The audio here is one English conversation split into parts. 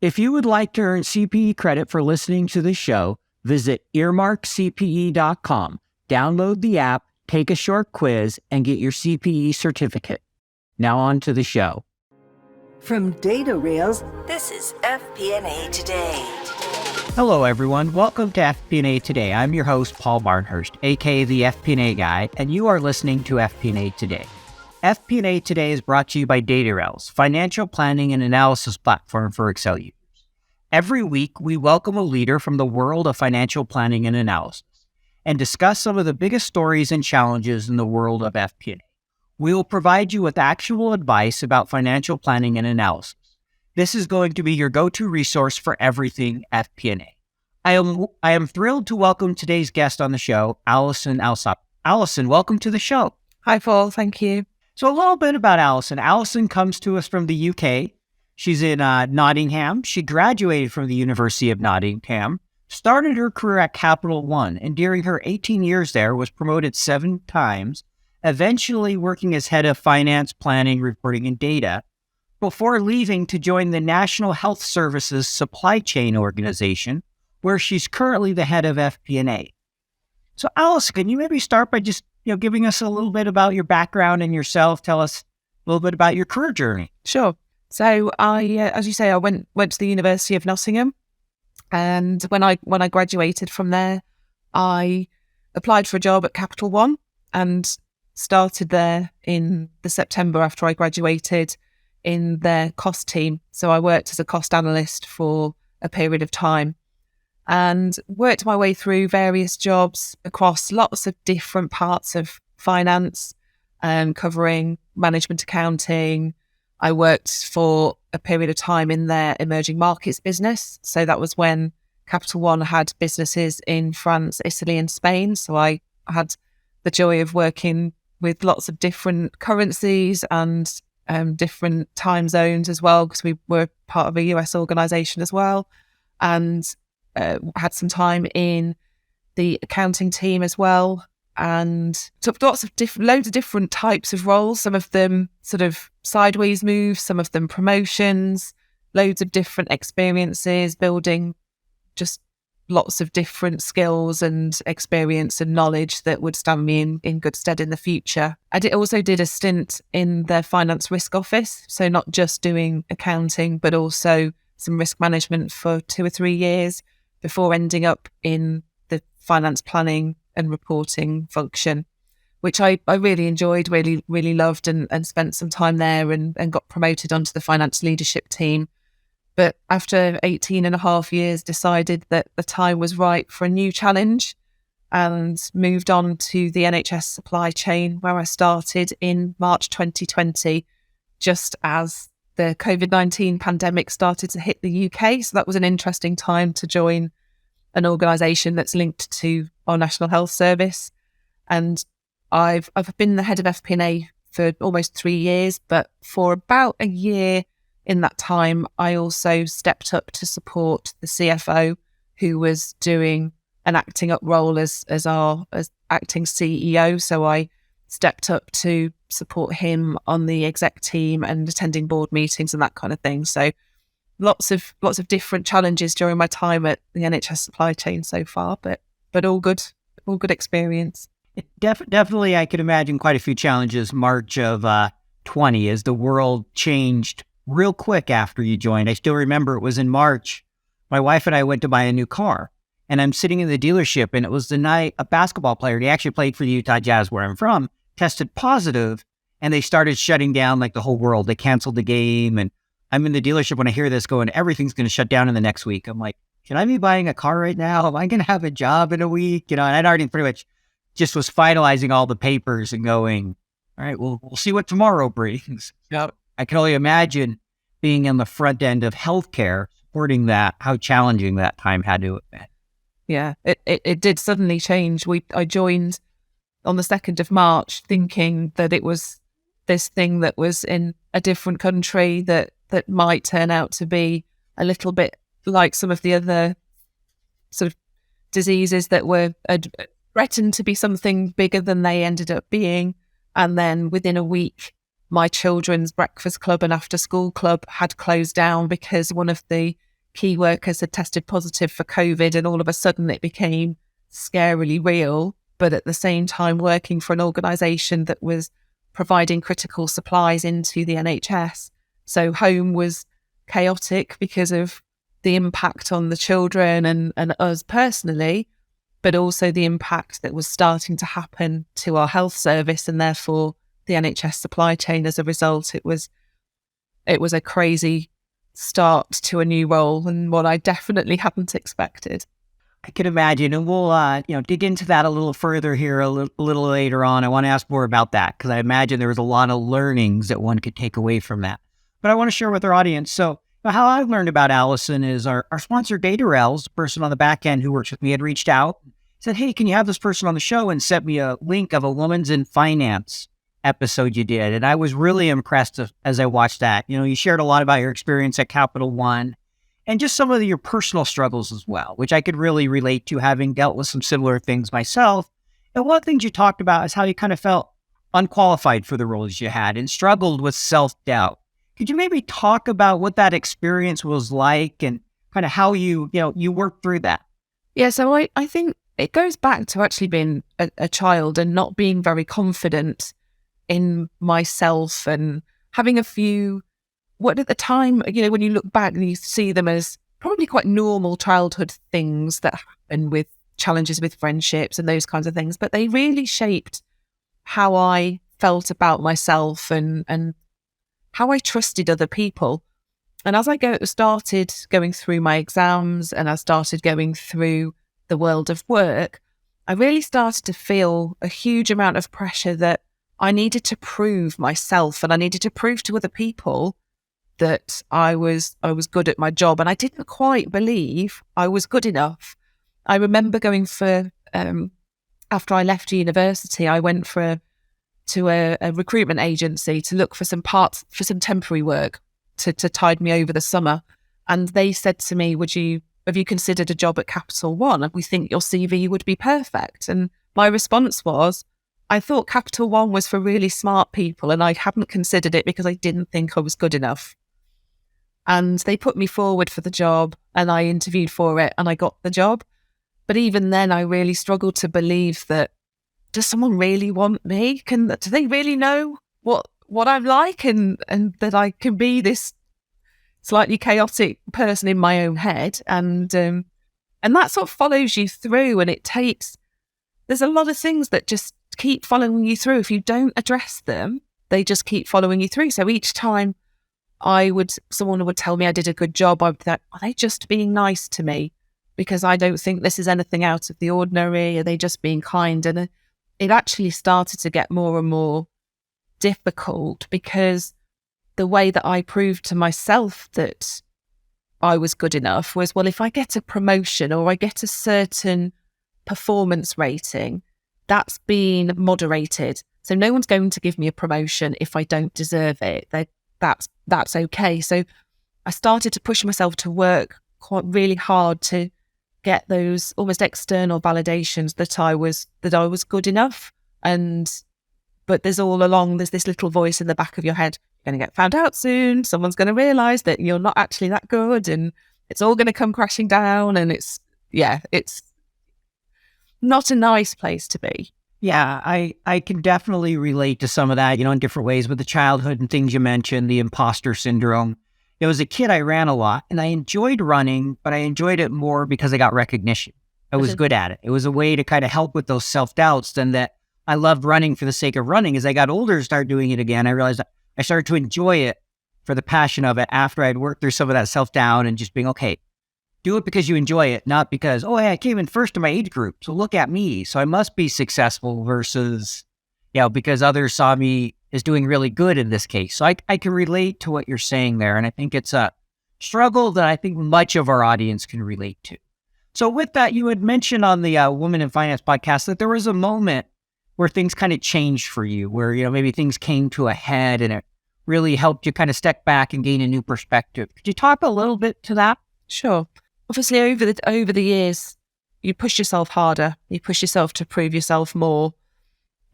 If you would like to earn CPE credit for listening to the show, visit earmarkcpe.com, download the app, take a short quiz, and get your CPE certificate. Now on to the show. From Data Rails, this is FP&A Today. Hello, everyone. Welcome to FP&A Today. I'm your host, Paul Barnhurst, aka the FP&A Guy, and you are listening to FP&A Today. FP&A Today is brought to you by Data Rails, financial planning and analysis platform for Excel users. Every week, we welcome a leader from the world of financial planning and analysis and discuss some of the biggest stories and challenges in the world of FP&A. We will provide you with actual advice about financial planning and analysis. This is going to be your go-to resource for everything FP&A. I am thrilled to welcome today's guest on the show, Alison Allsopp. Alison, welcome to the show. Hi, Paul. Thank you. So a little bit about Alison. Alison comes to us from the UK. She's in Nottingham. She graduated from the University of Nottingham, started her career at Capital One, and during her 18 years there was promoted 7 times, eventually working as head of finance, planning, reporting, and data, before leaving to join the National Health Services Supply Chain organization, where she's currently the head of FP&A. So Alison, can you maybe start by just giving us a little bit about your background and yourself? Tell us a little bit about your career journey. Sure. So I, as you say, I went to the University of Nottingham, and when I graduated from there, I applied for a job at Capital One and started there in the September after I graduated in their cost team. So I worked as a cost analyst for a period of time and worked my way through various jobs across lots of different parts of finance, covering management accounting. I worked for a period of time in their emerging markets business. So that was when Capital One had businesses in France, Italy, and Spain. So I had the joy of working with lots of different currencies and different time zones as well, because we were part of a US organization as well. And had some time in the accounting team as well, and took loads of different types of roles. Some of them sort of sideways moves, some of them promotions, loads of different experiences, building just lots of different skills and experience and knowledge that would stand me in good stead in the future. I also did a stint in their finance risk office, so not just doing accounting, but also some risk management for 2 or 3 years before ending up in the finance planning and reporting function, which I really enjoyed, really loved, and spent some time there and got promoted onto the finance leadership team. But after 18 and a half years, decided that the time was right for a new challenge and moved on to the NHS Supply Chain, where I started in March 2020, just as the COVID-19 pandemic started to hit the UK. So that was an interesting time to join an organisation that's linked to our National Health Service. And I've been the head of FP&A for almost 3 years, but for about a year in that time, I also stepped up to support the CFO, who was doing an acting up role as acting CEO. So I stepped up to support him on the exec team and attending board meetings and that kind of thing. So lots of different challenges during my time at the NHS Supply Chain so far, but all good experience. Definitely, I could imagine quite a few challenges. March of 20, as the world changed real quick after you joined. I still remember it was in March. My wife and I went to buy a new car, and I'm sitting in the dealership, and it was the night a basketball player, he actually played for the Utah Jazz, where I'm from, tested positive, and they started shutting down like the whole world. They canceled the game, and I'm in the dealership when I hear this going, everything's going to shut down in the next week. I'm like, can I be buying a car right now? Am I going to have a job in a week? And I'd already pretty much just was finalizing all the papers and going, all right, we'll see what tomorrow brings. Yep. I can only imagine being on the front end of healthcare, supporting that, how challenging that time had to have been. Yeah, it did suddenly change. I joined on the 2nd of March thinking that it was this thing that was in a different country that might turn out to be a little bit like some of the other sort of diseases that were threatened to be something bigger than they ended up being. And then within a week, my children's breakfast club and after school club had closed down because one of the key workers had tested positive for COVID, and all of a sudden it became scarily real. But at the same time, working for an organisation that was providing critical supplies into the NHS. So home was chaotic because of the impact on the children and us personally, but also the impact that was starting to happen to our health service and therefore the NHS supply chain as a result. It was a crazy start to a new role and one I definitely hadn't expected. I can imagine, and we'll dig into that a little further here a little later on. I want to ask more about that because I imagine there was a lot of learnings that one could take away from that. But I want to share with our audience. So how I've learned about Alison is our sponsor, Data Rails, the person on the back end who works with me, had reached out, said, "Hey, can you have this person on the show?" and sent me a link of a Women's in Finance episode you did. And I was really impressed as I watched that. You shared a lot about your experience at Capital One and just some of your personal struggles as well, which I could really relate to, having dealt with some similar things myself. And one of the things you talked about is how you kind of felt unqualified for the roles you had and struggled with self-doubt. Could you maybe talk about what that experience was like and kind of how you worked through that? Yeah, so I think it goes back to actually being a child and not being very confident in myself and having a few, what at the time, when you look back and you see them as probably quite normal childhood things that happen with challenges with friendships and those kinds of things, but they really shaped how I felt about myself and how I trusted other people. And as I started going through my exams and I started going through the world of work, I really started to feel a huge amount of pressure that I needed to prove myself and I needed to prove to other people that I was good at my job. And I didn't quite believe I was good enough. I remember going for, after I left university, I went to a recruitment agency to look for some temporary work to tide me over the summer. And they said to me, have you considered a job at Capital One? We think your CV would be perfect. And my response was, I thought Capital One was for really smart people and I hadn't considered it because I didn't think I was good enough. And they put me forward for the job and I interviewed for it and I got the job. But even then I really struggled to believe that, does someone really want me? Do they really know what I'm like and that I can be this slightly chaotic person in my own head? And that sort of follows you through, and there's a lot of things that just keep following you through. If you don't address them, they just keep following you through. So each time someone would tell me I did a good job, I would think, are they just being nice to me? Because I don't think this is anything out of the ordinary. Are they just being kind? And it actually started to get more and more difficult because the way that I proved to myself that I was good enough was, well, if I get a promotion or I get a certain performance rating, that's been moderated. So no one's going to give me a promotion if I don't deserve it. That's okay. So I started to push myself to work quite really hard to get those almost external validations that I was good enough. But there's this little voice in the back of your head, you're going to get found out soon. Someone's going to realise that you're not actually that good and it's all going to come crashing down. And it's not a nice place to be. Yeah, I can definitely relate to some of that, in different ways with the childhood and things you mentioned, the imposter syndrome. As a kid, I ran a lot and I enjoyed running, but I enjoyed it more because I got recognition. I was good at it. It was a way to kind of help with those self-doubts, and that I loved running for the sake of running. As I got older, started doing it again, I realized I started to enjoy it for the passion of it after I'd worked through some of that self-doubt and just being, okay, do it because you enjoy it, not because, oh, hey, I came in first in my age group, so look at me, so I must be successful, versus, because others saw me as doing really good in this case. So I can relate to what you're saying there, and I think it's a struggle that I think much of our audience can relate to. So with that, you had mentioned on the Women in Finance podcast that there was a moment where things kind of changed for you, where, maybe things came to a head and it really helped you kind of step back and gain a new perspective. Could you talk a little bit to that? Sure. Obviously, over the years, you push yourself harder. You push yourself to prove yourself more.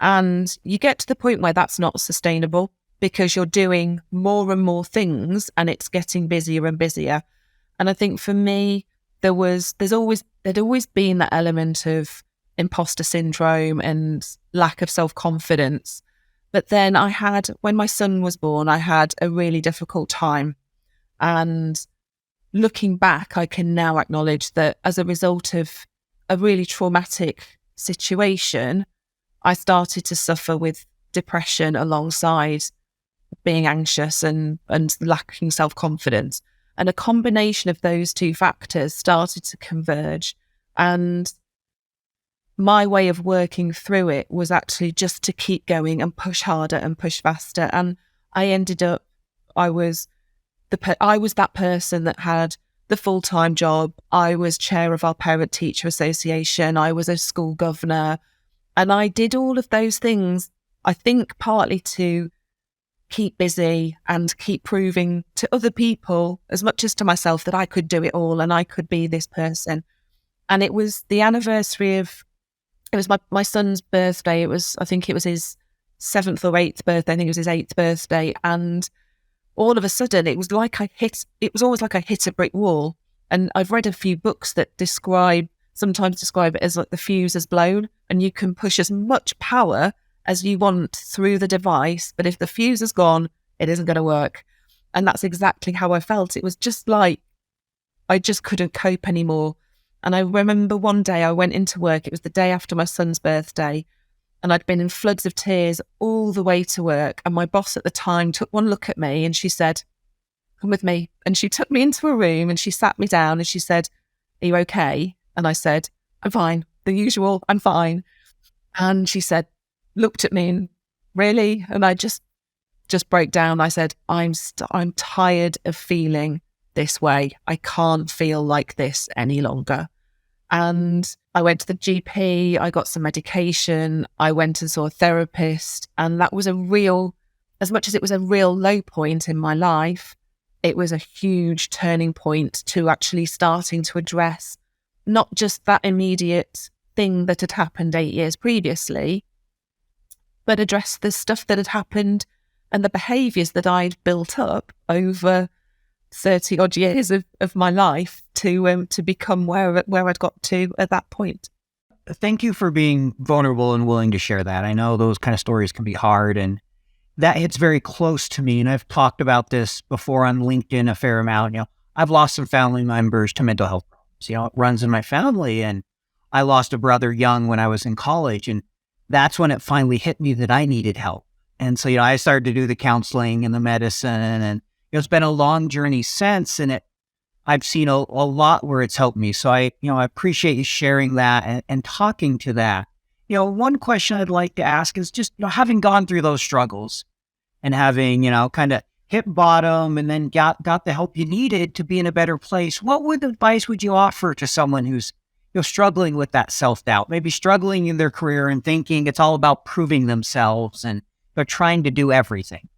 And you get to the point where that's not sustainable because you're doing more and more things and it's getting busier and busier. And I think for me, there'd always been that element of imposter syndrome and lack of self-confidence. But then when my son was born, I had a really difficult time. And looking back, I can now acknowledge that as a result of a really traumatic situation, I started to suffer with depression alongside being anxious and lacking self-confidence. And a combination of those two factors started to converge. And my way of working through it was actually just to keep going and push harder and push faster. And I ended up, I was that person that had the full-time job. I was chair of our parent-teacher association. I was a school governor. And I did all of those things, I think partly to keep busy and keep proving to other people as much as to myself that I could do it all and I could be this person. And it was the anniversary of, it was my son's birthday. I think it was his 7th or 8th birthday. I think it was his 8th birthday. And all of a sudden it was always like I hit a brick wall. And I've read a few books that sometimes describe it as like the fuse is blown, and you can push as much power as you want through the device, but if the fuse is gone, it isn't going to work. And that's exactly how I felt. It was just like I just couldn't cope anymore. And I remember one day I went into work, it was the day after my son's birthday, and I'd been in floods of tears all the way to work. And my boss at the time took one look at me and she said, "Come with me." And she took me into a room and she sat me down and she said, "Are you okay?" And I said, "I'm fine." The usual, "I'm fine." And she looked at me and, "Really?" And I just broke down. I said, I'm tired of feeling this way. I can't feel like this any longer. And I went to the GP, I got some medication, I went and saw a therapist, and that was as much as it was a real low point in my life, it was a huge turning point to actually starting to address not just that immediate thing that had happened 8 years previously, but address the stuff that had happened and the behaviours that I'd built up over 30 odd years of my life to become where I'd got to at that point. Thank you for being vulnerable and willing to share that. I know those kind of stories can be hard, and that hits very close to me. And I've talked about this before on LinkedIn a fair amount. I've lost some family members to mental health problems. It runs in my family, and I lost a brother young when I was in college, and that's when it finally hit me that I needed help. And so, I started to do the counseling and the medicine, and it's been a long journey since, and I've seen a lot where it's helped me. So I appreciate you sharing that and talking to that. One question I'd like to ask is just, having gone through those struggles and having, kind of hit bottom and then got the help you needed to be in a better place, what advice would you offer to someone who's struggling with that self-doubt, maybe struggling in their career and thinking it's all about proving themselves and they're trying to do everything?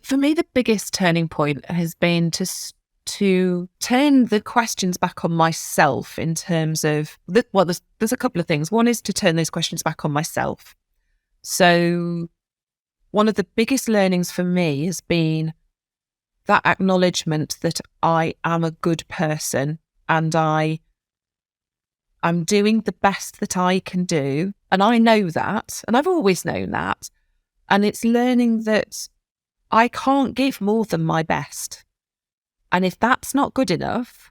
For me, the biggest turning point has been to turn the questions back on myself in terms of, there's a couple of things. One is to turn those questions back on myself. So one of the biggest learnings for me has been that acknowledgement that I am a good person and I'm doing the best that I can do. And I know that, and I've always known that. And it's learning that I can't give more than my best. And if that's not good enough,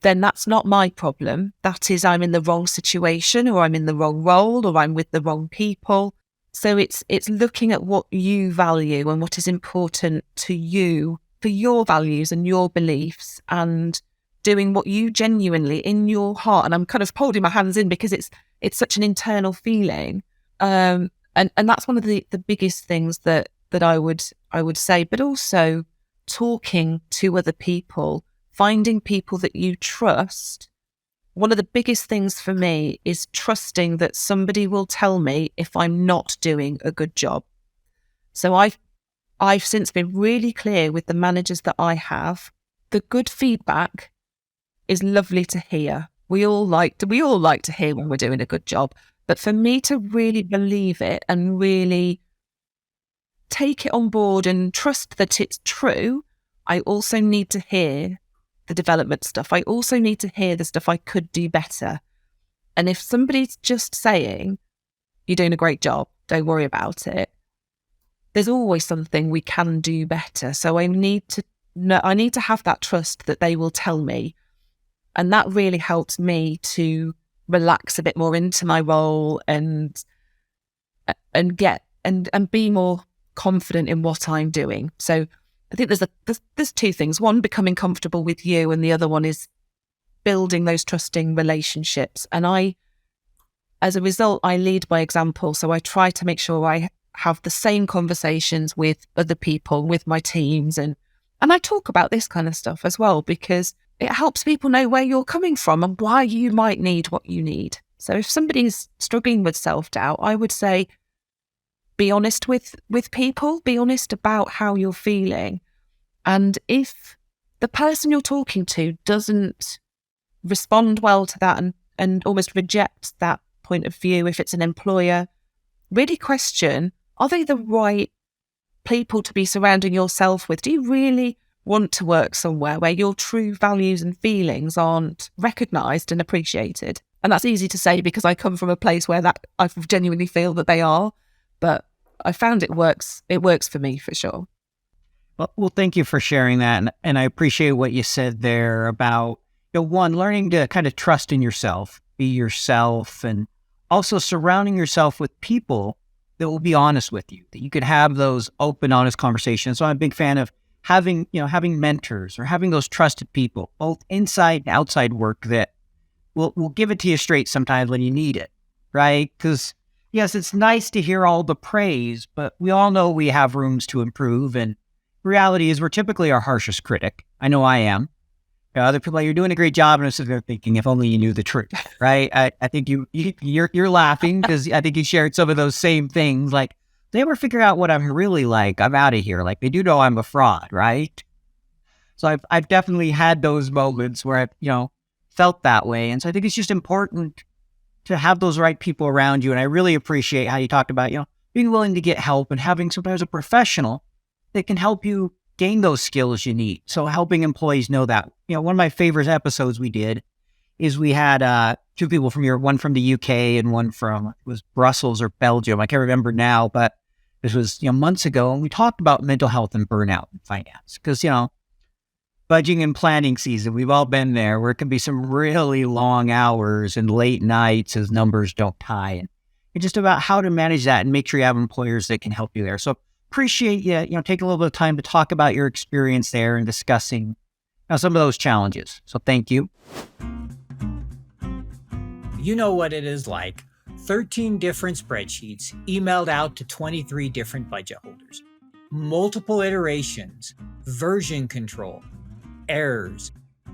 then that's not my problem. That is, I'm in the wrong situation, or I'm in the wrong role, or I'm with the wrong people. So it's looking at what you value and what is important to you for your values and your beliefs, and doing what you genuinely in your heart. And I'm kind of holding my hands in because it's such an internal feeling. And that's one of the biggest things that I would say, but also talking to other people, finding people that you trust. One of the biggest things for me is trusting that somebody will tell me if I'm not doing a good job. So I've since been really clear with the managers that I have. The good feedback is lovely to hear. We all like to hear when we're doing a good job. But for me to really believe it and really take it on board and trust that it's true, I also need to hear the development stuff. I also need to hear the stuff I could do better. And if somebody's just saying, you're doing a great job, don't worry about it, there's always something we can do better. So I need to have that trust that they will tell me. And that really helps me to relax a bit more into my role and be more confident in what I'm doing. So I think there's two things. One, becoming comfortable with you, and the other one is building those trusting relationships. And as a result, I lead by example. So I try to make sure I have the same conversations with other people, with my teams, and I talk about this kind of stuff as well, because it helps people know where you're coming from and why you might need what you need. So if somebody's struggling with self-doubt, I would say, be honest with people, be honest about how you're feeling. And if the person you're talking to doesn't respond well to that and almost rejects that point of view, if it's an employer, really question, are they the right people to be surrounding yourself with? Do you really want to work somewhere where your true values and feelings aren't recognised and appreciated? And that's easy to say because I come from a place where that I genuinely feel that they are, but I found it works for me for sure. Well, thank you for sharing that. And I appreciate what you said there about, one, learning to kind of trust in yourself, be yourself, and also surrounding yourself with people that will be honest with you, that you could have those open, honest conversations. So I'm a big fan of having mentors or having those trusted people, both inside and outside work, that will give it to you straight sometimes when you need it, right? Because yes, it's nice to hear all the praise, but we all know we have rooms to improve. And reality is we're typically our harshest critic. I know I am. Other people, you're doing a great job, and I'm sitting there thinking, if only you knew the truth, right? I think you're laughing because I think you shared some of those same things. Like, they ever figure out what I'm really like, I'm out of here. Like, they do know I'm a fraud, right? So I've definitely had those moments where I've felt that way, and so I think it's just important to have those right people around you. And I really appreciate how you talked about being willing to get help and having sometimes a professional that can help you gain those skills you need. So helping employees know that. One of my favorite episodes we did is we had two people from here, one from the UK and one from Brussels or Belgium. I can't remember now, but this was months ago, and we talked about mental health and burnout in finance because budgeting and planning season, we've all been there, where it can be some really long hours and late nights as numbers don't tie, and just about how to manage that and make sure you have employers that can help you there. So appreciate you taking a little bit of time to talk about your experience there and discussing some of those challenges. So thank you. You know what it is like. 13 different spreadsheets emailed out to 23 different budget holders. Multiple iterations, version control, errors,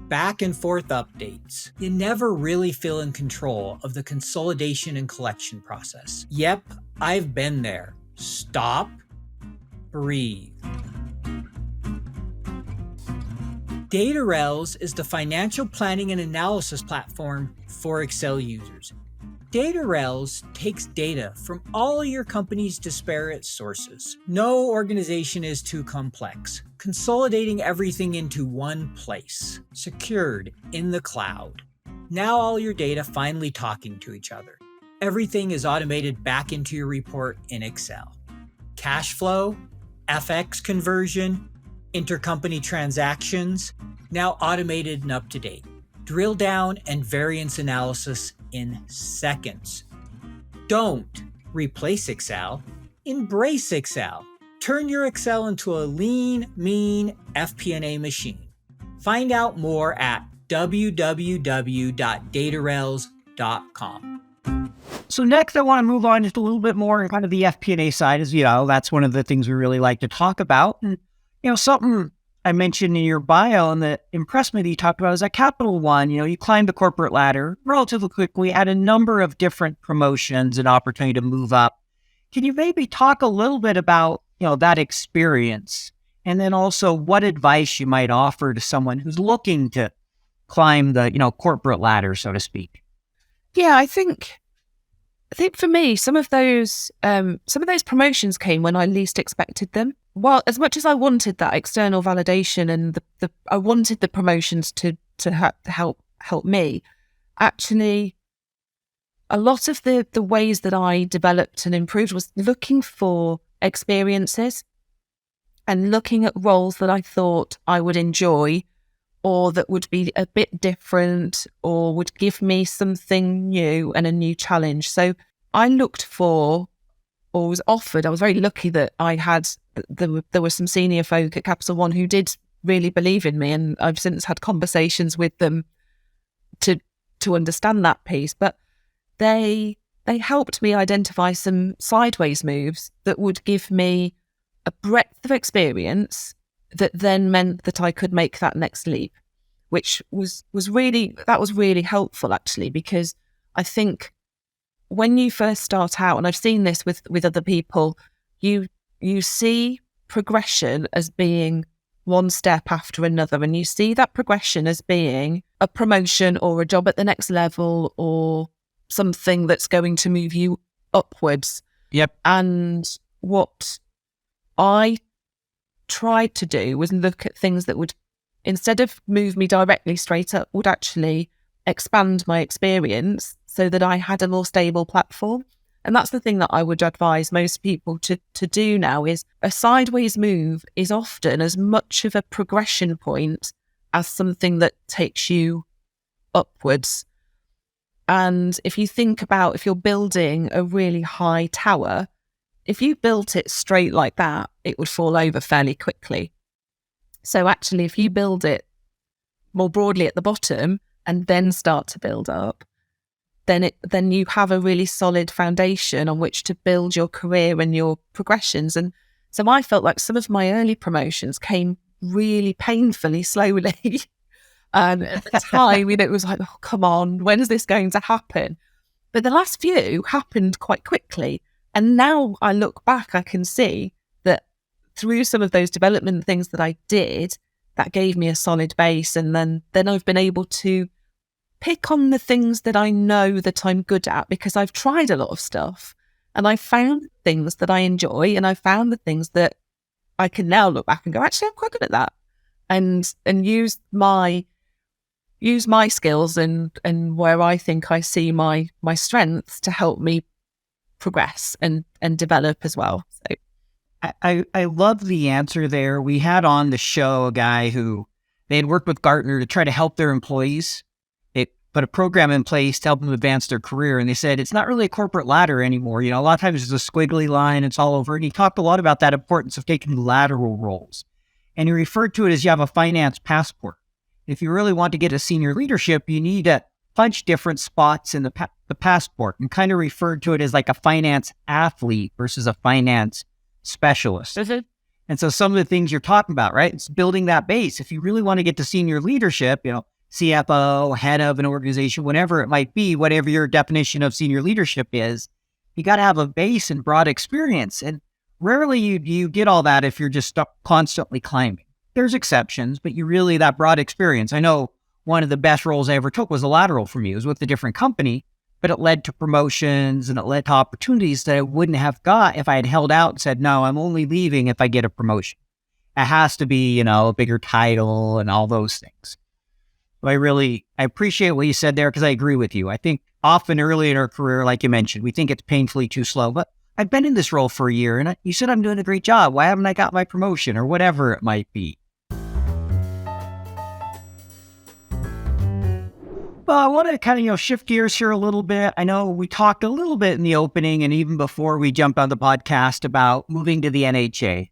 back and forth updates. You never really feel in control of the consolidation and collection process. Yep, I've been there. Stop. Breathe. DataRails is the financial planning and analysis platform for Excel users. DataRails takes data from all your company's disparate sources. No organization is too complex, consolidating everything into one place, secured in the cloud. Now all your data finally talking to each other. Everything is automated back into your report in Excel. Cash flow, FX conversion, intercompany transactions, now automated and up to date. Drill down and variance analysis in seconds. Don't replace Excel, embrace Excel. Turn your Excel into a lean, mean FP&A machine. Find out more at www.datarails.com. So next, I want to move on just a little bit more kind of the FP&A side. As that's one of the things we really like to talk about. And something I mentioned in your bio and that impressed me that you talked about is at Capital One, you climbed the corporate ladder relatively quickly, had a number of different promotions and opportunity to move up. Can you maybe talk a little bit about, that experience, and then also what advice you might offer to someone who's looking to climb the, corporate ladder, so to speak? Yeah, I think for me, some of those promotions came when I least expected them. well, as much as I wanted that external validation and I wanted the promotions to help me, actually, a lot of the ways that I developed and improved was looking for experiences and looking at roles that I thought I would enjoy or that would be a bit different or would give me something new and a new challenge. So I looked for or was offered, I was very lucky that I had, there were some senior folk at Capital One who did really believe in me, and I've since had conversations with them to understand that piece. But they helped me identify some sideways moves that would give me a breadth of experience that then meant that I could make that next leap, which was really helpful, actually, because I think when you first start out, and I've seen this with other people, you see progression as being one step after another, and you see that progression as being a promotion or a job at the next level or something that's going to move you upwards. Yep. And what I tried to do was look at things that would, instead of move me directly straight up, would actually expand my experience so that I had a more stable platform. And that's the thing that I would advise most people to do now, is a sideways move is often as much of a progression point as something that takes you upwards. And if you think about, if you're building a really high tower, if you built it straight like that, it would fall over fairly quickly. So actually, if you build it more broadly at the bottom and then start to build up, then you have a really solid foundation on which to build your career and your progressions. And so I felt like some of my early promotions came really painfully slowly. And at the time, it was like, oh, come on, when is this going to happen? But the last few happened quite quickly. And now I look back, I can see that through some of those development things that I did, that gave me a solid base. And then I've been able to pick on the things that I know that I'm good at, because I've tried a lot of stuff and I found things that I enjoy, and I found the things that I can now look back and go, actually, I'm quite good at that, and use my skills and where I think I see my strengths to help me progress and develop as well. So I love the answer there. We had on the show a guy who they had worked with Gartner to try to help their employees. They put a program in place to help them advance their career. And they said, it's not really a corporate ladder anymore. You know, a lot of times there's a squiggly line, it's all over. And he talked a lot about that importance of taking lateral roles. And he referred to it as you have a finance passport. If you really want to get to senior leadership, you need to punch different spots in the passport, and kind of referred to it as like a finance athlete versus a finance specialist. And so some of the things you're talking about, right? It's building that base. If you really want to get to senior leadership, you know, CFO, head of an organization, whatever it might be, whatever your definition of senior leadership is, you got to have a base and broad experience. And rarely you get all that if you're just constantly climbing. There's exceptions, but that broad experience. I know one of the best roles I ever took was a lateral for me. It was with a different company, but it led to promotions and it led to opportunities that I wouldn't have got if I had held out and said, no, I'm only leaving if I get a promotion. It has to be, you know, a bigger title and all those things. I appreciate what you said there, because I agree with you. I think often early in our career, like you mentioned, we think it's painfully too slow, but I've been in this role for a year and you said I'm doing a great job. Why haven't I got my promotion, or whatever it might be? Well, I want to kind of, shift gears here a little bit. I know we talked a little bit in the opening and even before we jumped on the podcast about moving to the NHS.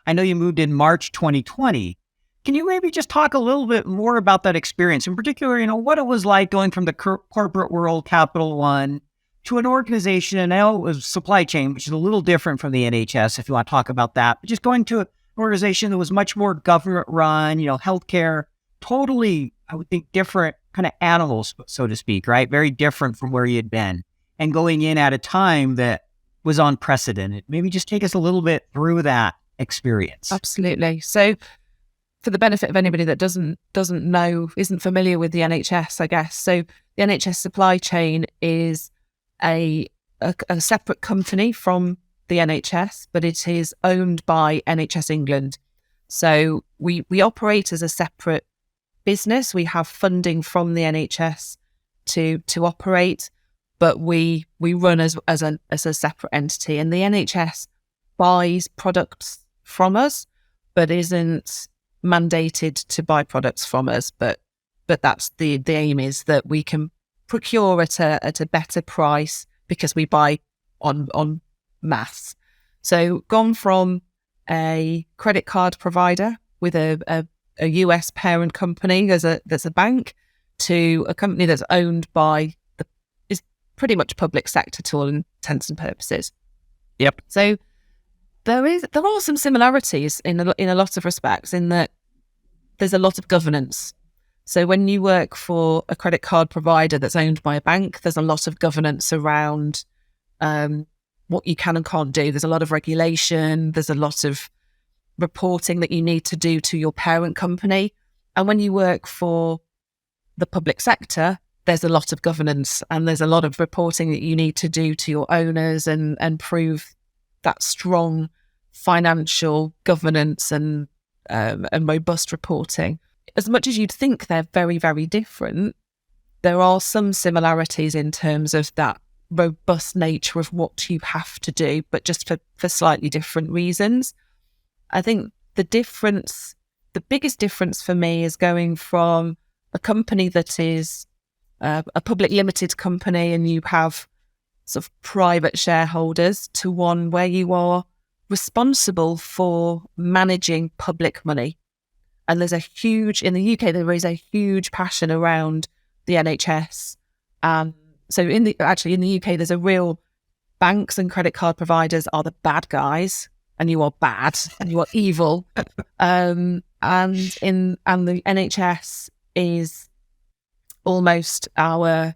I know you moved in March 2020. Can you maybe just talk a little bit more about that experience? In particular, you know, what it was like going from the corporate world, Capital One, to an organization, and I know it was supply chain, which is a little different from the NHS, if you want to talk about that, but just going to an organization that was much more government run, you know, healthcare, totally, I would think, different kind of animals, so to speak, right? Very different from where you'd been, and going in at a time that was unprecedented. Maybe just take us a little bit through that experience. absolutely. So for the benefit of anybody that doesn't know, isn't familiar with the NHS, I guess. So the NHS Supply Chain is a separate company from the NHS, but it is owned by NHS England. So we operate as a separate business. We have funding from the NHS to operate, but we run as a separate entity. And the NHS buys products from us, but isn't mandated to buy products from us. But that's the aim, is that we can procure at a better price because we buy on mass. So gone from a credit card provider with a US parent company that's a bank, to a company that's owned by is pretty much public sector to all intents and purposes. Yep. So there are some similarities in a lot of respects, in that there's a lot of governance. So when you work for a credit card provider that's owned by a bank, there's a lot of governance around what you can and can't do. There's a lot of regulation. There's a lot of reporting that you need to do to your parent company. And when you work for the public sector, there's a lot of governance and there's a lot of reporting that you need to do to your owners and prove that strong financial governance and robust reporting. As much as you'd think they're very, very different, there are some similarities in terms of that robust nature of what you have to do, but just for slightly different reasons. I think the biggest difference for me is going from a company that is a public limited company and you have sort of private shareholders, to one where you are responsible for managing public money. And in the UK, there is a huge passion around the NHS. So in the UK, there's a real, banks and credit card providers are the bad guys, and you are bad and you are evil. And the NHS is almost our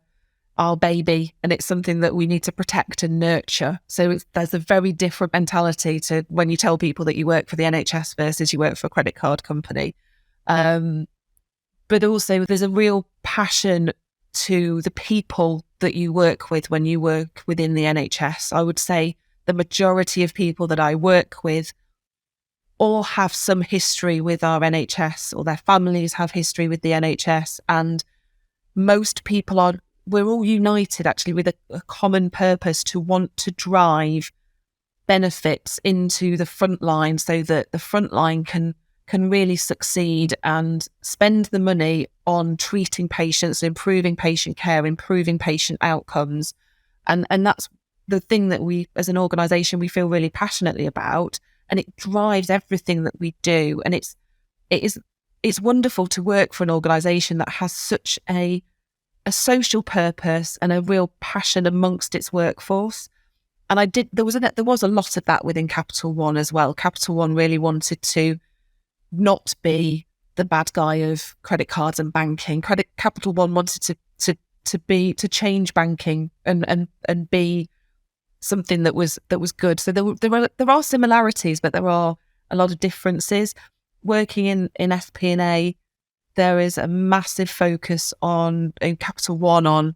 baby, and it's something that we need to protect and nurture. So there's a very different mentality to when you tell people that you work for the NHS versus you work for a credit card company. But also there's a real passion to the people that you work with when you work within the NHS. I would say the majority of people that I work with all have some history with our NHS, or their families have history with the NHS, and most people we're all united actually with a common purpose to want to drive benefits into the front line so that the front line can really succeed and spend the money on treating patients, improving patient care, improving patient outcomes. And that's the thing that we, as an organisation, we feel really passionately about, and it drives everything that we do. And it's wonderful to work for an organisation that has such a social purpose and a real passion amongst its workforce. And there was a lot of that within Capital One as well. Capital One really wanted to not be the bad guy of credit cards and banking. Capital One wanted to change banking and be something that was good. So there are similarities, but there are a lot of differences. Working in FP&A, there is a massive focus in Capital One on,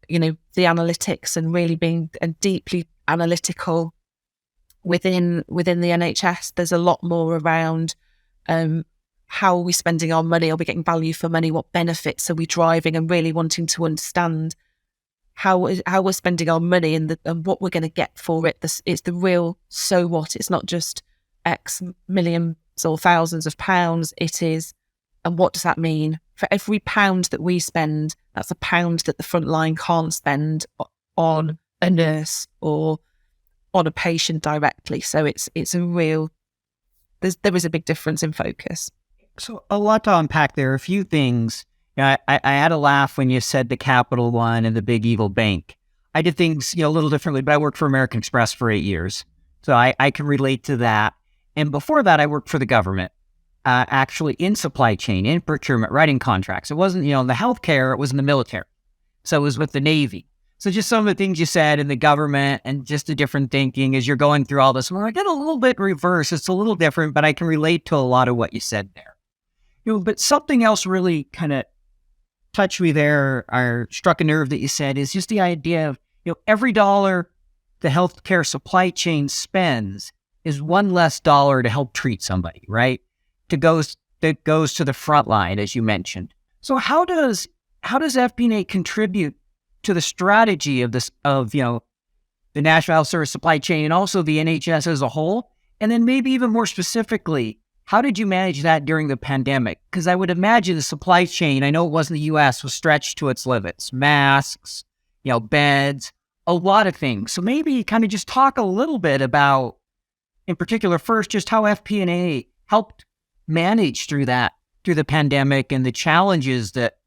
the analytics and really being deeply analytical within the NHS. There's a lot more around how are we spending our money? Are we getting value for money? What benefits are we driving? And really wanting to understand how we're spending our money and what we're going to get for it. It's the real so what. It's not just X millions or thousands of pounds. It is, and what does that mean? For every pound that we spend, that's a pound that the front line can't spend on a nurse or on a patient directly. So it's a real, there is a big difference in focus. So a lot to unpack there. A few things. I had a laugh when you said the Capital One and the big evil bank. I did things a little differently, but I worked for American Express for 8 years. So I can relate to that. And before that, I worked for the government, actually in supply chain, in procurement, writing contracts. It wasn't, in the healthcare, it was in the military. So it was with the Navy. So just some of the things you said in the government and just the different thinking as you're going through all this. Well, I get a little bit reverse. It's a little different, but I can relate to a lot of what you said there. But something else really kind of touched me there or struck a nerve that you said is just the idea of, every dollar the healthcare supply chain spends is one less dollar to help treat somebody, right? That goes to the front line, as you mentioned. So how does FP&A contribute to the strategy of the National Health Service supply chain and also the NHS as a whole? And then maybe even more specifically, how did you manage that during the pandemic? Because I would imagine the supply chain, I know it wasn't the US, was stretched to its limits. Masks, beds, a lot of things. So maybe kind of just talk a little bit about, in particular, first, just how FP&A helped manage through the pandemic and the challenges that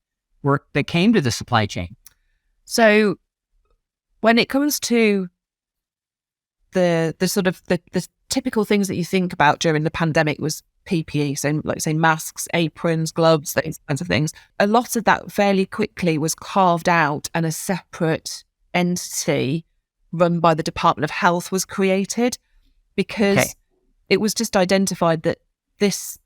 came to the supply chain. So when it comes to the sort of the typical things that you think about during the pandemic was PPE, so like say masks, aprons, gloves, those kinds of things. A lot of that fairly quickly was carved out and a separate entity run by the Department of Health was created because it was just identified that this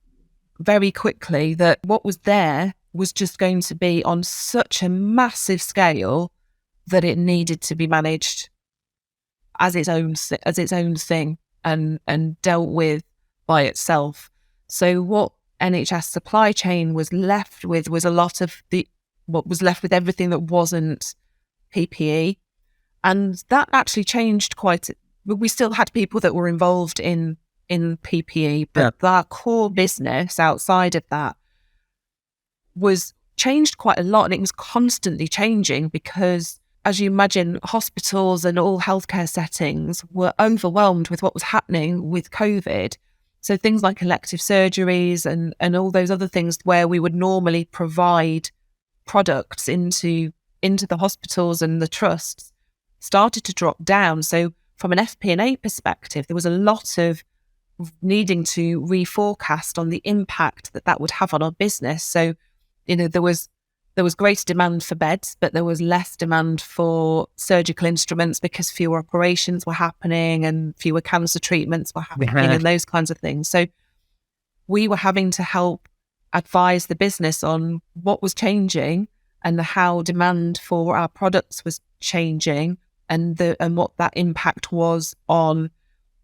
very quickly that what was there was just going to be on such a massive scale that it needed to be managed as its own thing and dealt with by itself. So what NHS Supply Chain was left with was everything that wasn't PPE, and that actually changed we still had people that were involved in PPE, but that core business outside of that was changed quite a lot, and it was constantly changing because, as you imagine, hospitals and all healthcare settings were overwhelmed with what was happening with COVID. So things like elective surgeries and all those other things where we would normally provide products into the hospitals and the trusts started to drop down. So from an FP&A perspective, there was a lot of needing to reforecast on the impact that would have on our business. So, there was greater demand for beds, but there was less demand for surgical instruments because fewer operations were happening and fewer cancer treatments were happening and those kinds of things. So we were having to help advise the business on what was changing and how demand for our products was changing and what that impact was on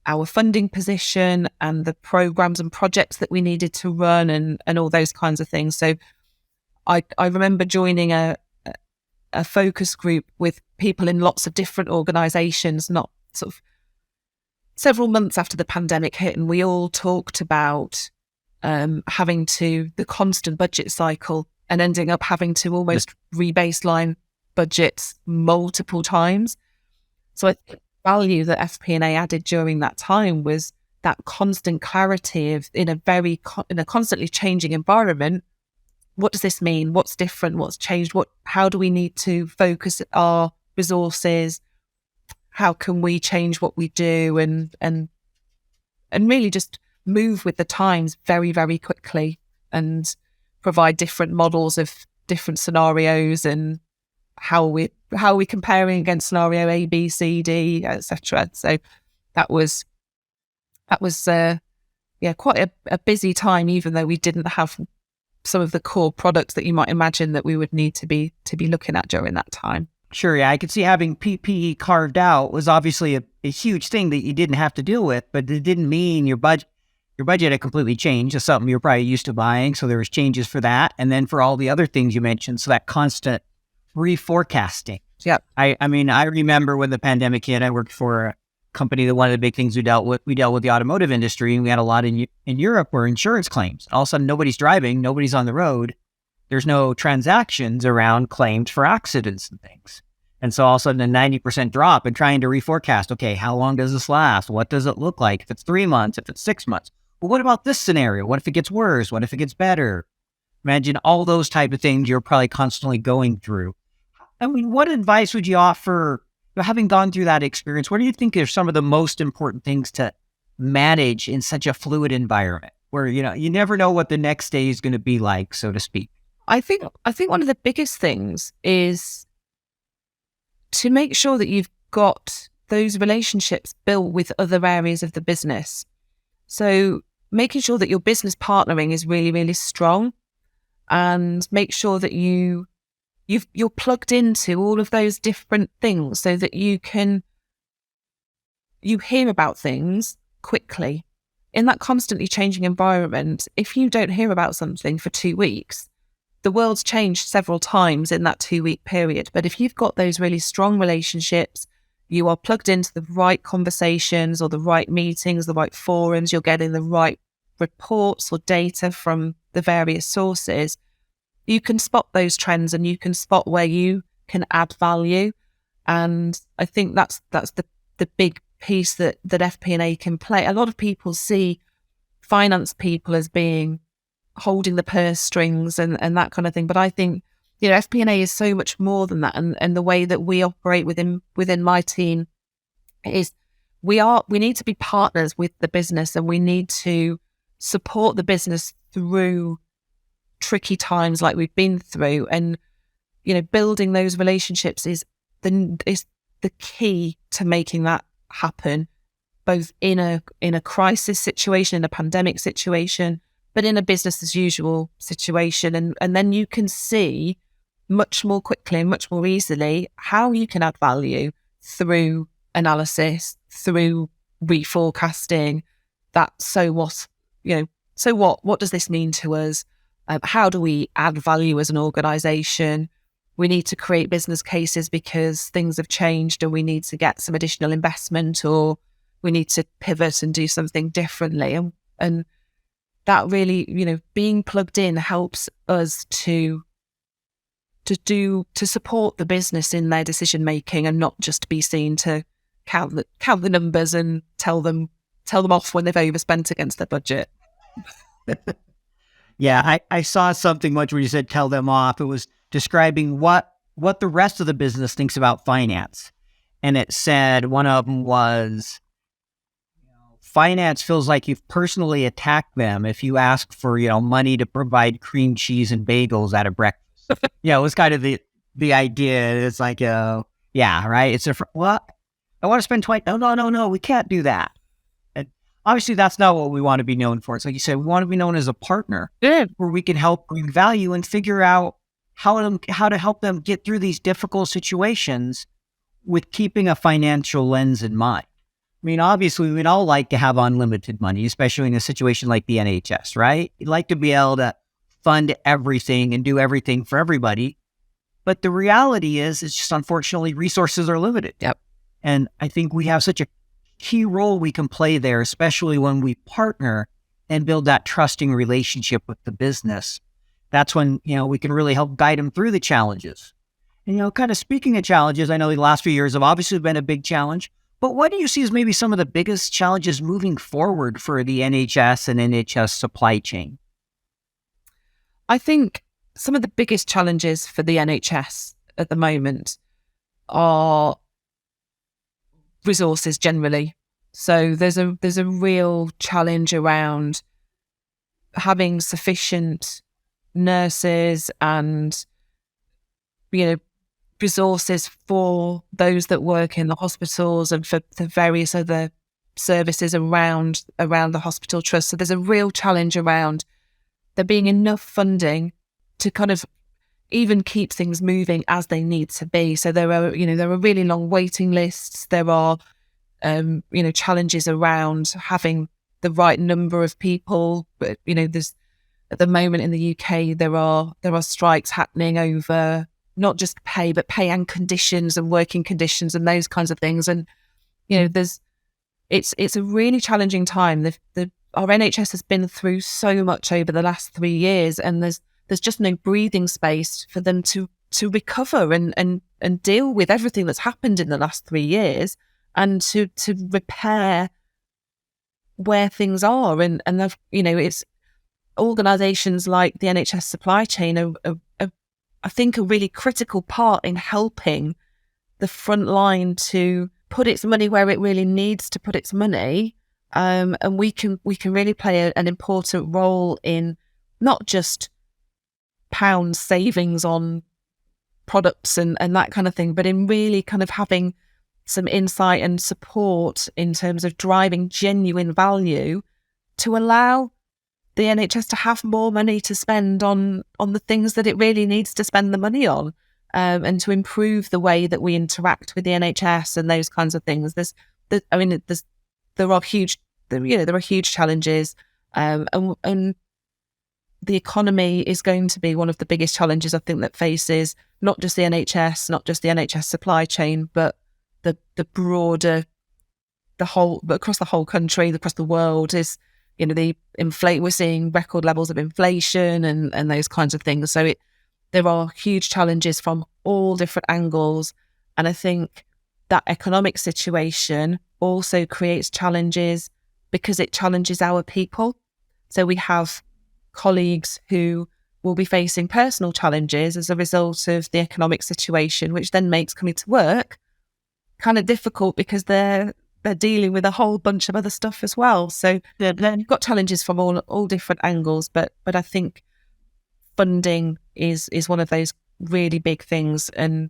our funding position and the programs and projects that we needed to run and all those kinds of things. So I remember joining a focus group with people in lots of different organisations, not sort of several months after the pandemic hit, and we all talked about having the constant budget cycle and ending up having to almost re-baseline budgets multiple times. So I think the value that FP&A added during that time was that constant clarity of in a constantly changing environment. What does this mean? What's different? What's changed? How do we need to focus our resources? How can we change what we do and really just move with the times very, very quickly and provide different models of different scenarios and how are we comparing against scenario A, B, C, D, etc. So that was quite a busy time, even though we didn't have some of the core products that you might imagine that we would need to be looking at during that time. Sure, yeah. I could see having PPE carved out was obviously a huge thing that you didn't have to deal with, but it didn't mean your budget had completely changed. It's something you're probably used to buying, so there was changes for that. And then for all the other things you mentioned, so that constant reforecasting. Yeah. I remember when the pandemic hit, I worked for a company that one of the big things we dealt with the automotive industry, and we had a lot in Europe were insurance claims. All of a sudden, nobody's driving, nobody's on the road. There's no transactions around claims for accidents and things. And so all of a sudden a 90% drop and trying to reforecast, okay, how long does this last? What does it look like? If it's 3 months, if it's 6 months, well, what about this scenario? What if it gets worse? What if it gets better? Imagine all those type of things you're probably constantly going through. I mean, what advice would you offer, having gone through that experience? What do you think are some of the most important things to manage in such a fluid environment where, you never know what the next day is going to be like, so to speak? I think one of the biggest things is to make sure that you've got those relationships built with other areas of the business. So making sure that your business partnering is really, really strong, and make sure that you're plugged into all of those different things so that you can you hear about things quickly. In that constantly changing environment, if you don't hear about something for 2 weeks, the world's changed several times in that 2-week period. But if you've got those really strong relationships, you are plugged into the right conversations or the right meetings, the right forums, you're getting the right reports or data from the various sources, you can spot those trends and you can spot where you can add value. And I think that's the big piece that FP&A can play. A lot of people see finance people as being holding the purse strings and that kind of thing. But I think, FP&A is so much more than that. And the way that we operate within my team is we need to be partners with the business, and we need to support the business through tricky times like we've been through. And, building those relationships is the key to making that happen, both in a crisis situation, in a pandemic situation, but in a business as usual situation. And then you can see much more quickly and much more easily how you can add value through analysis, through reforecasting. What does this mean to us? How do we add value as an organisation? We need to create business cases because things have changed and we need to get some additional investment, or we need to pivot and do something differently. And that really, being plugged in helps us to support the business in their decision making, and not just be seen to count the numbers and tell them off when they've overspent against their budget. Yeah, I saw something much where you said tell them off. It was describing what the rest of the business thinks about finance. And it said, one of them was, finance feels like you've personally attacked them if you ask for, money to provide cream cheese and bagels at a breakfast. It was kind of the idea. It's like, yeah, right. It's what? I want to spend 20. No, we can't do that. And obviously that's not what we want to be known for. It's like you said, we want to be known as a partner where we can help bring value and figure out how to help them get through these difficult situations with keeping a financial lens in mind. I mean, obviously, we'd all like to have unlimited money, especially in a situation like the NHS, right? You'd like to be able to fund everything and do everything for everybody. But the reality is, it's just unfortunately, resources are limited. Yep. And I think we have such a key role we can play there, especially when we partner and build that trusting relationship with the business. That's when, we can really help guide them through the challenges. And, kind of speaking of challenges, I know the last few years have obviously been a big challenge, but what do you see as maybe some of the biggest challenges moving forward for the NHS and NHS supply chain? I think some of the biggest challenges for the NHS at the moment are resources generally. So there's a real challenge around having sufficient nurses and resources for those that work in the hospitals and for the various other services around the hospital trust. So there's a real challenge around there being enough funding to kind of even keep things moving as they need to be. So there are really long waiting lists. There are challenges around having the right number of people. But there's, at the moment in the UK, there are strikes happening over not just pay, but pay and conditions and working conditions and those kinds of things. And it's a really challenging time. Our NHS has been through so much over the last 3 years, and there's just no breathing space for them to recover and deal with everything that's happened in the last 3 years, and to repair where things are. And it's organisations like the NHS Supply Chain are I think a really critical part in helping the front line to put its money where it really needs to put its money. And we can really play an important role in not just pounds savings on products and that kind of thing, but in really kind of having some insight and support in terms of driving genuine value to allow the NHS to have more money to spend on the things that it really needs to spend the money on, and to improve the way that we interact with the NHS and those kinds of things. there are huge, there are huge challenges, and the economy is going to be one of the biggest challenges I think that faces not just the NHS, not just the NHS supply chain, but the broader, across the whole country, across the world is, we're seeing record levels of inflation and those kinds of things. So there are huge challenges from all different angles. And I think that economic situation also creates challenges because it challenges our people. So we have colleagues who will be facing personal challenges as a result of the economic situation, which then makes coming to work kind of difficult because they're dealing with a whole bunch of other stuff as well. So then you've got challenges from all different angles, but I think funding is one of those really big things. And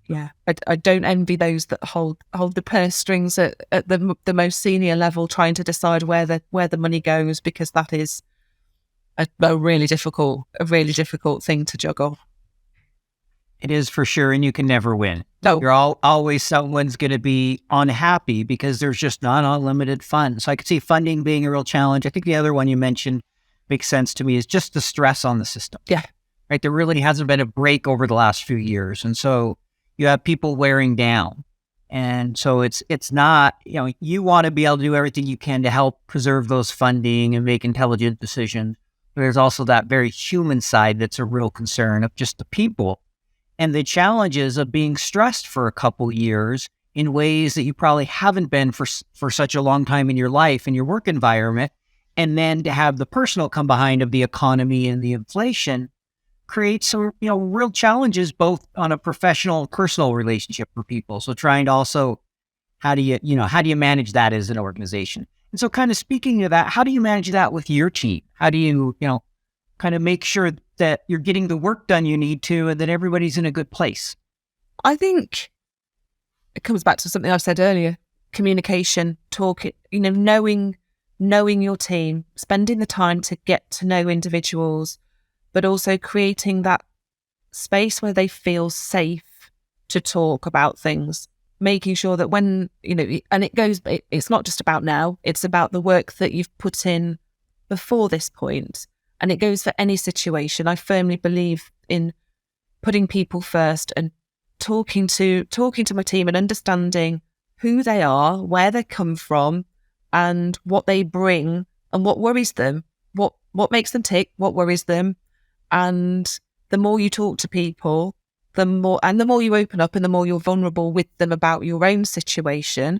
yeah, I don't envy those that hold the purse strings at the most senior level, trying to decide where the money goes, because that is a really difficult thing to juggle. It is for sure, and you can never win. No. You're always someone's going to be unhappy because there's just not unlimited funds. So I could see funding being a real challenge. I think the other one you mentioned makes sense to me is just the stress on the system. Yeah. Right. There really hasn't been a break over the last few years. And so you have people wearing down. And so it's not, you want to be able to do everything you can to help preserve those funding and make intelligent decisions. But there's also that very human side that's a real concern of just the people and the challenges of being stressed for a couple years in ways that you probably haven't been for such a long time in your life, in your work environment. And then to have the personal come behind of the economy and the inflation creates some, real challenges, both on a professional and personal relationship for people. So trying to also, how do you manage that as an organization? And so kind of speaking to that, how do you manage that with your team? How do you, kind of make sure that you're getting the work done you need to, and that everybody's in a good place? I think it comes back to something I've said earlier: communication, talking, knowing your team, spending the time to get to know individuals, but also creating that space where they feel safe to talk about things, making sure that when, and it's not just about now, it's about the work that you've put in before this point. And it goes for any situation. I firmly believe in putting people first and talking to my team and understanding who they are, where they come from, and what they bring and what worries them, what makes them tick, what worries them. And the more you talk to people, the more you open up and the more you're vulnerable with them about your own situation,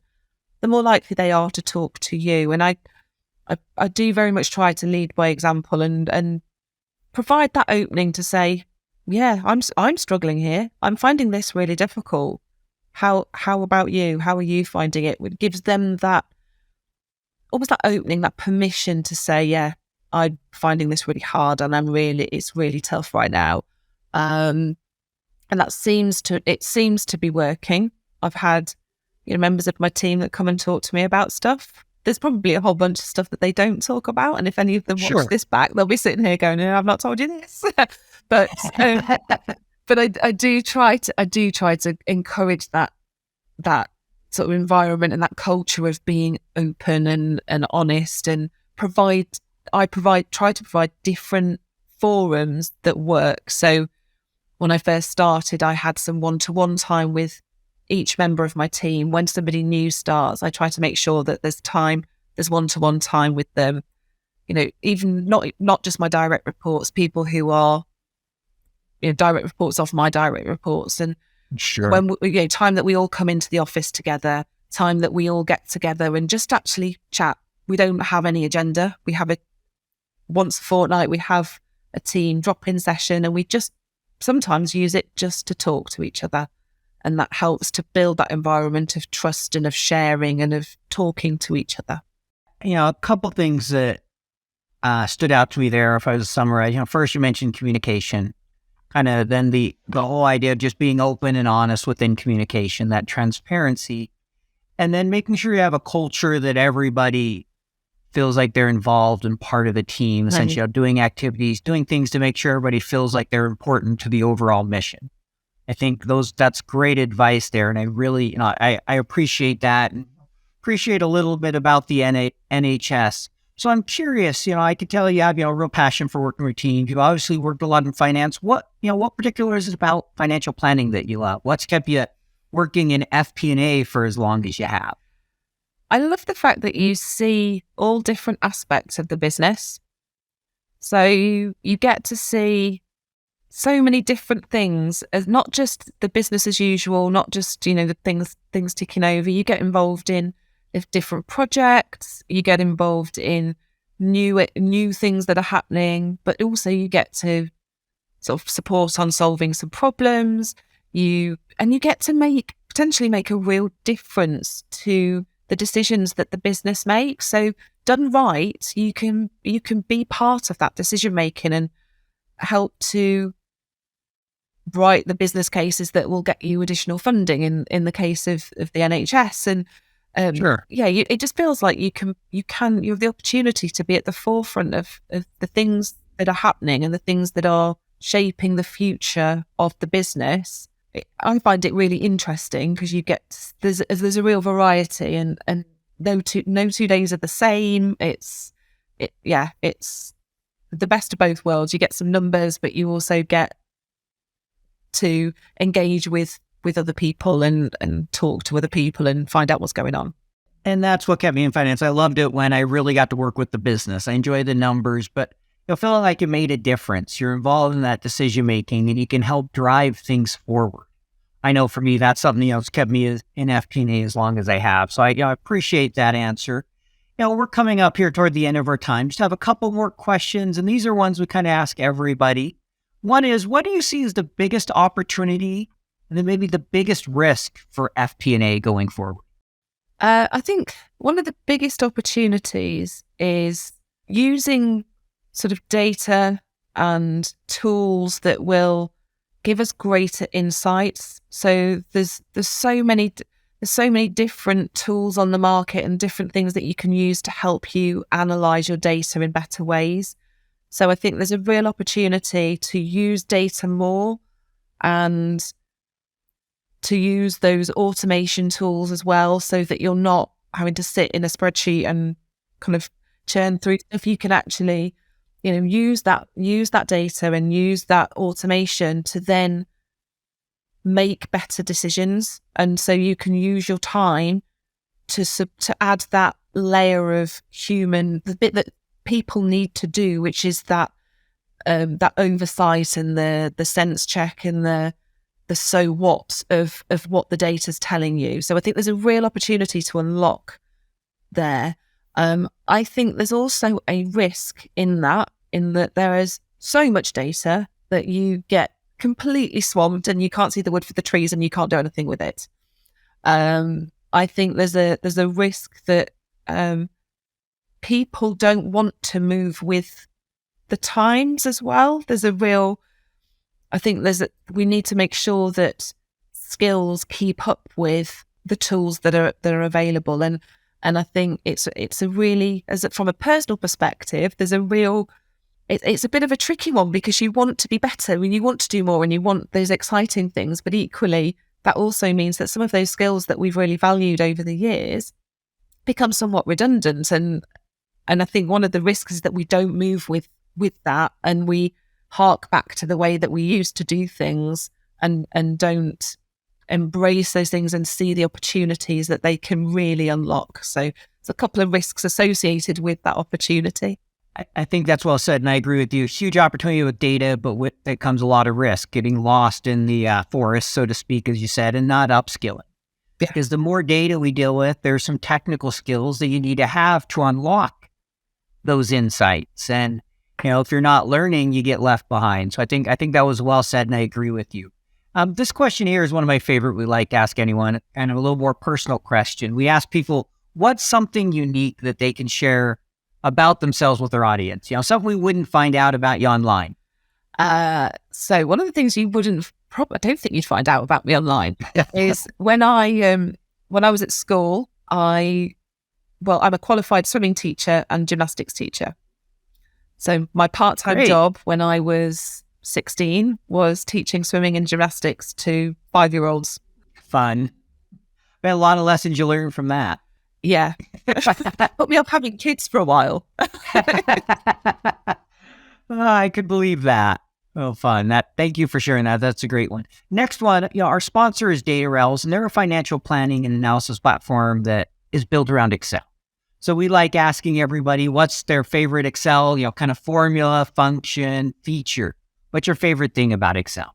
the more likely they are to talk to you. And I do very much try to lead by example and provide that opening to say, yeah, I'm struggling here. I'm finding this really difficult. How about you? How are you finding it? It gives them that, almost that opening, that permission to say, yeah, I'm finding this really hard and it's really tough right now. And that seems to be working. I've had members of my team that come and talk to me about stuff. There's probably a whole bunch of stuff that they don't talk about. And if any of them watch this back, they'll be sitting here going, I've not told you this. But I do try to encourage that sort of environment and that culture of being open and honest, and try to provide different forums that work. So when I first started, I had some one-to-one time with each member of my team. When somebody new starts, I try to make sure that there's one-to-one time with them. Even not just my direct reports, people who are direct reports of my direct reports. And sure, when time that we all come into the office together, time that we all get together and just actually chat. We don't have any agenda. We have once a fortnight, we have a team drop-in session, and we just sometimes use it just to talk to each other. And that helps to build that environment of trust and of sharing and of talking to each other. A couple things that stood out to me there, if I was to summarize. First, you mentioned communication, kind of then the whole idea of just being open and honest within communication, that transparency, and then making sure you have a culture that everybody feels like they're involved and part of the team, essentially doing activities, doing things to make sure everybody feels like they're important to the overall mission. I think that's great advice there. And I really, I appreciate that. And appreciate a little bit about the NHS. So I'm curious, I could tell you have, a real passion for working with teams. You've obviously worked a lot in finance. What particular is it about financial planning that you love? What's kept you working in FP&A for as long as you have? I love the fact that you see all different aspects of the business. So you get to see so many different things, as not just the business as usual, not just, the things ticking over. You get involved in different projects, you get involved in new things that are happening, but also you get to sort of support on solving some problems. You get to potentially make a real difference to the decisions that the business makes. So done right, you can be part of that decision making and help to write the business cases that will get you additional funding in the case of the NHS. And Sure. it just feels like you have the opportunity to be at the forefront of the things that are happening and the things that are shaping the future of the business. I find it really interesting because there's a real variety, and no two days are the same. It's the best of both worlds. You get some numbers, but you also get to engage with other people and talk to other people and find out what's going on. And that's what kept me in finance. I loved it when I really got to work with the business. I enjoy the numbers, but feeling like it made a difference. You're involved in that decision making and you can help drive things forward. I know for me, that's something that's kept me in FP&A as long as I have. So I appreciate that answer. We're coming up here toward the end of our time. Just have a couple more questions, and these are ones we kind of ask everybody. One is, what do you see as the biggest opportunity and then maybe the biggest risk for FP&A going forward? I think one of the biggest opportunities is using sort of data and tools that will give us greater insights. So there's so many different tools on the market and different things that you can use to help you analyze your data in better ways. So I think there's a real opportunity to use data more and to use those automation tools as well, so that you're not having to sit in a spreadsheet and kind of churn through stuff. You can actually, use that data and use that automation to then make better decisions. And so you can use your time to add that layer of human, the bit that people need to do, which is that oversight and the sense check and the so what of what the data's telling you. So I think there's a real opportunity to unlock there. I think there's also a risk in that there is so much data that you get completely swamped and you can't see the wood for the trees and you can't do anything with it. I think there's a risk that people don't want to move with the times as well. We need to make sure that skills keep up with the tools that are available. And I think it's a really, from a personal perspective, it's a bit of a tricky one, because you want to be better and you want to do more and you want those exciting things. But equally, that also means that some of those skills that we've really valued over the years become somewhat redundant. And I think one of the risks is that we don't move with that, and we hark back to the way that we used to do things and don't embrace those things and see the opportunities that they can really unlock. So there's a couple of risks associated with that opportunity. I think that's well said, and I agree with you. Huge opportunity with data, but with it comes a lot of risk, getting lost in the forest, so to speak, as you said, and not upskilling. Yeah. Because the more data we deal with, there's some technical skills that you need to have to unlock those insights. And if you're not learning, you get left behind. So I think that was well said, and I agree with you. This question here is one of my favorite. We like to ask anyone, and a little more personal question. We ask people, what's something unique that they can share about themselves with their audience? Something we wouldn't find out about you online. So one of the things I don't think you'd find out about me online is when I was at school, I'm a qualified swimming teacher and gymnastics teacher. So my part-time job when I was 16 was teaching swimming and gymnastics to 5-year-olds. Fun. But a lot of lessons you learn from that. Yeah. Put me off having kids for a while. I could believe that. Oh, fun. Thank you for sharing that. That's a great one. Next one, our sponsor is Data Rails, and they're a financial planning and analysis platform that is built around Excel. So we like asking everybody what's their favorite Excel, kind of formula, function, feature. What's your favorite thing about Excel?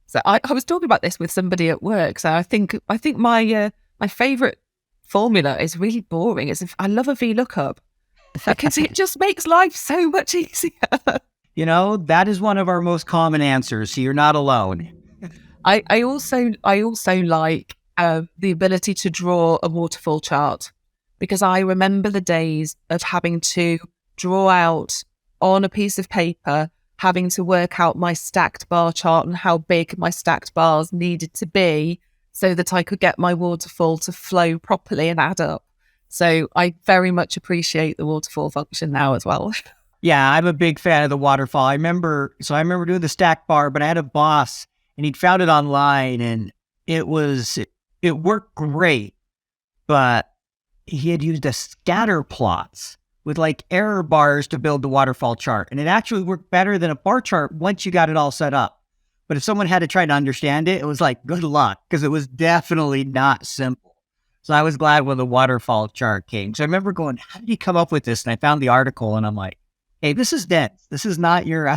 So I was talking about this with somebody at work. So I think my favorite formula is really boring. I love a VLOOKUP because it just makes life so much easier. That is one of our most common answers. So you're not alone. I also like the ability to draw a waterfall chart, because I remember the days of having to draw out on a piece of paper, having to work out my stacked bar chart and how big my stacked bars needed to be so that I could get my waterfall to flow properly and add up. So I very much appreciate the waterfall function now as well. Yeah, I'm a big fan of the waterfall. I remember doing the stack bar, but I had a boss and he'd found it online and it worked great, but he had used a scatter plots with like error bars to build the waterfall chart. And it actually worked better than a bar chart once you got it all set up. But if someone had to try to understand it, it was like, good luck, because it was definitely not simple. So I was glad when the waterfall chart came. So I remember going, how did you come up with this? And I found the article and I'm like, hey, this is dense. This is not your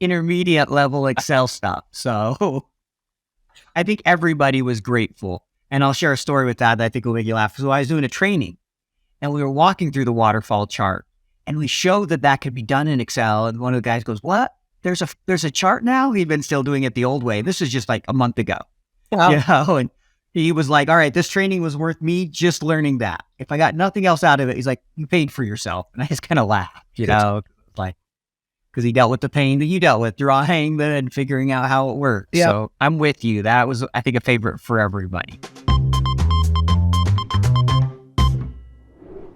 intermediate level Excel stuff. So I think everybody was grateful. And I'll share a story with that I think will make you laugh. So I was doing a training and we were walking through the waterfall chart and we showed that could be done in Excel. And one of the guys goes, what? There's a chart now? He'd been still doing it the old way. This is just like a month ago. Wow. And he was like, all right, this training was worth me just learning that. If I got nothing else out of it, he's like, you paid for yourself. And I just kind of laughed, like, because he dealt with the pain that you dealt with, drawing and figuring out how it worked. Yep. So I'm with you. That was, I think, a favorite for everybody.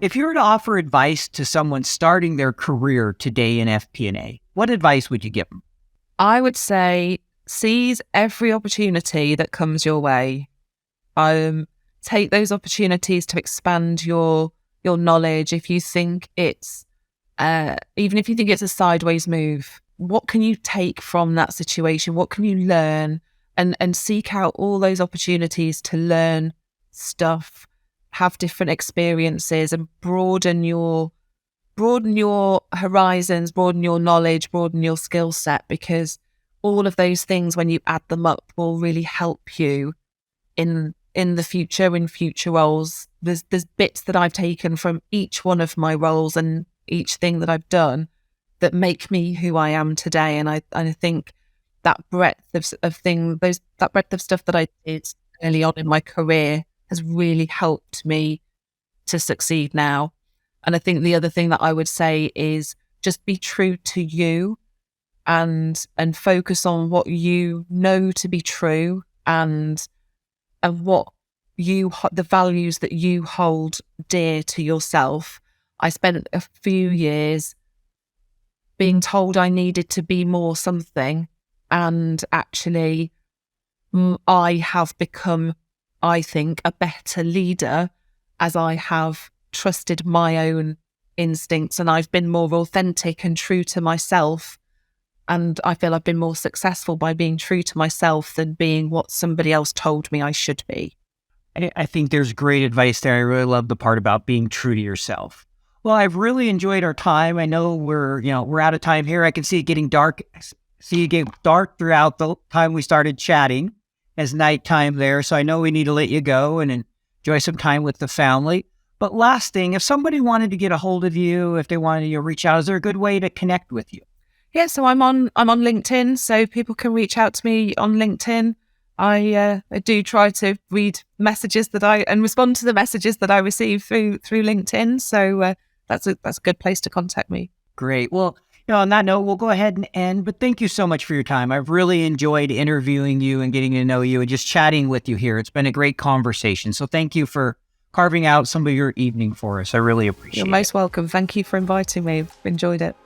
If you were to offer advice to someone starting their career today in FP&A, what advice would you give them? I would say seize every opportunity that comes your way. Take those opportunities to expand your knowledge. If you think it's even if you think it's a sideways move, what can you take from that situation? What can you learn? And seek out all those opportunities to learn stuff, have different experiences, and broaden your horizons, broaden your knowledge, broaden your skill set, because all of those things, when you add them up, will really help you in the future, in future roles. There's bits that I've taken from each one of my roles and each thing that I've done that make me who I am today. And I think that breadth of things, that breadth of stuff that I did early on in my career has really helped me to succeed now. And I think the other thing that I would say is just be true to you and focus on what you know to be true and what the values that you hold dear to yourself. I spent a few years being told I needed to be more something, and actually I have become, I think, a better leader as I have trusted my own instincts and I've been more authentic and true to myself. And I feel I've been more successful by being true to myself than being what somebody else told me I should be. I think there's great advice there. I really love the part about being true to yourself. Well, I've really enjoyed our time. I know we're out of time here. I can see it getting dark. See it get dark throughout the time we started chatting as nighttime there. So I know we need to let you go and enjoy some time with the family. But last thing, if somebody wanted to get a hold of you, if they wanted to reach out, is there a good way to connect with you? Yeah, so I'm on LinkedIn, so people can reach out to me on LinkedIn. I do try to read messages and respond to the messages that I receive through LinkedIn. So that's a good place to contact me. Great. Well, on that note, we'll go ahead and end. But thank you so much for your time. I've really enjoyed interviewing you and getting to know you and just chatting with you here. It's been a great conversation. So thank you for carving out some of your evening for us. I really appreciate it. You're most welcome. Thank you for inviting me. I've enjoyed it.